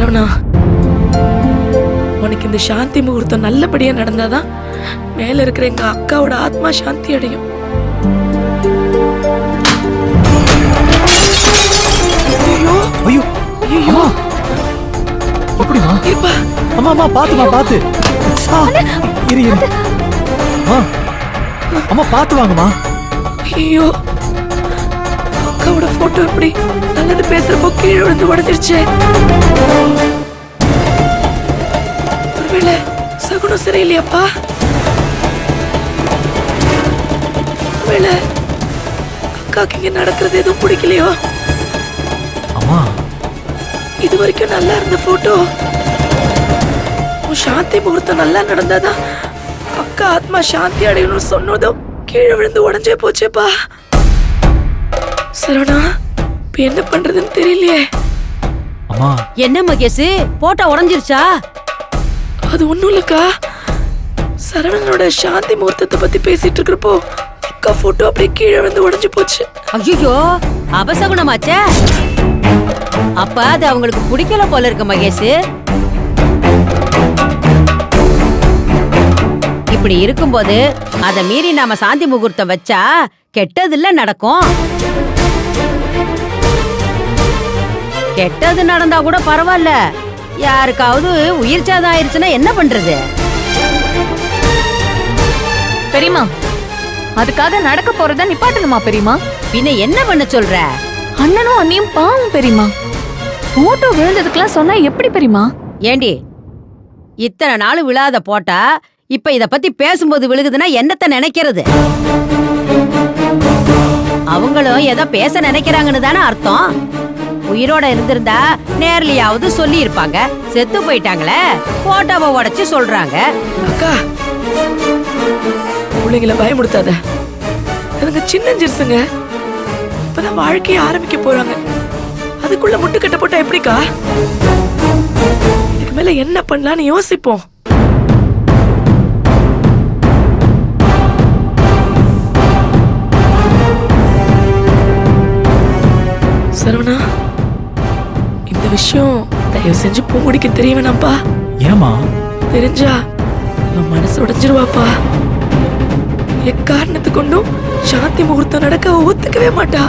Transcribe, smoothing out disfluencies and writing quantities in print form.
சரவணா, உனக்கு இந்த சாந்தி முகூர்த்தம் நல்லபடியா நடந்தாதான் மேல இருக்கிற எங்க அக்காவோட ஆத்மா சாந்தி அடையும். ஐயோ ஐயோ ஐயோ, எப்படிமா? இருப்பா. அம்மா அம்மா பாத்துமா, பாத்து. இரு இரு. அம்மா பாத்து வாங்கம்மா. ஐயோ, அக்காவோட போட்டோ எப்படி நல்லது பேசுறப்போ கீழே விழுந்து உடஞ்சிருச்சு. ஒருவேளை சகுனம் சரியில்லையாப்பா? ஒருவேளை அக்காக்கு இங்க நடக்கிறது எதுவும் பிடிக்கலையோ? அம்மா, இது வரைக்கும் நல்லா இருந்த போட்டோ சாந்தி முகூர்த்தம் நல்லா நடந்தாதான் அக்கா ஆத்மா சாந்தி அடையணும்னு சொன்னதும் கீழே விழுந்து உடஞ்சே போச்சேப்பா. சரவணா, இப்ப என்ன பண்றதுன்னு தெரியலையே. அம்மா என்ன மகேஷ், போட்டோ உடைஞ்சிருச்சா? அது ஒண்ணும் இல்லக்கா, சரவணனோட சாந்தி முகூர்த்தத்தை பத்தி பேசிட்டு இருக்கிறப்போ அக்கா போட்டோ அப்படியே கீழே விழுந்து உடஞ்சு போச்சு. ஐயோ, அபசகுணமாச்சே. அப்ப அது அவங்களுக்கு பிடிக்கல போல இருக்கு மகேஷ். இப்படி இருக்கும்போது அத மீறி நாம சாந்தி முகூர்த்தம் வச்சா கெட்டதில்ல நடக்கும். கெட்டது நடந்தா கூட பரவாயில்ல, யாருக்காவது உயிர் சேதம் ஆயிருச்சுன்னா என்ன பண்றது? பெரியமா, அதுக்காக நடக்க போறத நிப்பாட்டணுமா பெரியமா? பின்ன என்ன பண்ண சொல்ற? அண்ணனும் அண்ணியும் பாவம் பெரியமா. போட்டோ விழுந்ததுக்கெல்லாம் சொன்னா எப்படி பெரியமா? ஏண்டி, இத்தனை நாள் விழாத போட்டா இப்ப இத பத்தி பேசும்போது விழுகுதுன்னா என்னத்த நினைக்கிறது? அவங்களும் ஏதோ பேச நினைக்கிறாங்கன்னு தானே அர்த்தம். உயிரோட இருந்திருந்தா நேர்லயாவது சொல்லி இருப்பாங்க. செத்து போயிட்டாங்களே, போட்டோவை உடைச்சு சொல்றாங்க. அக்கா, பிள்ளைங்களை பயமுடுத்தாத. அதுங்க சின்ன சிறுசுங்க, இப்பதான் வாழ்க்கையை ஆரம்பிக்க போறாங்க. அதுக்குள்ள முட்டுக்கட்ட போட்டா எப்படிக்கா? இதுக்கு மேல என்ன பண்ணலான்னு யோசிப்போம். சரவணா, இந்த விஷயம் தயவு செஞ்சு பூங்குடிக்கு தெரிய வேணாம்ப்பா. ஏமா? தெரிஞ்சா இவன் மனசு உடைஞ்சிருவாப்பா. எக்காரணத்து கொண்டும் சாந்தி முகூர்த்தம் நடக்க ஒத்துக்கவே மாட்டா.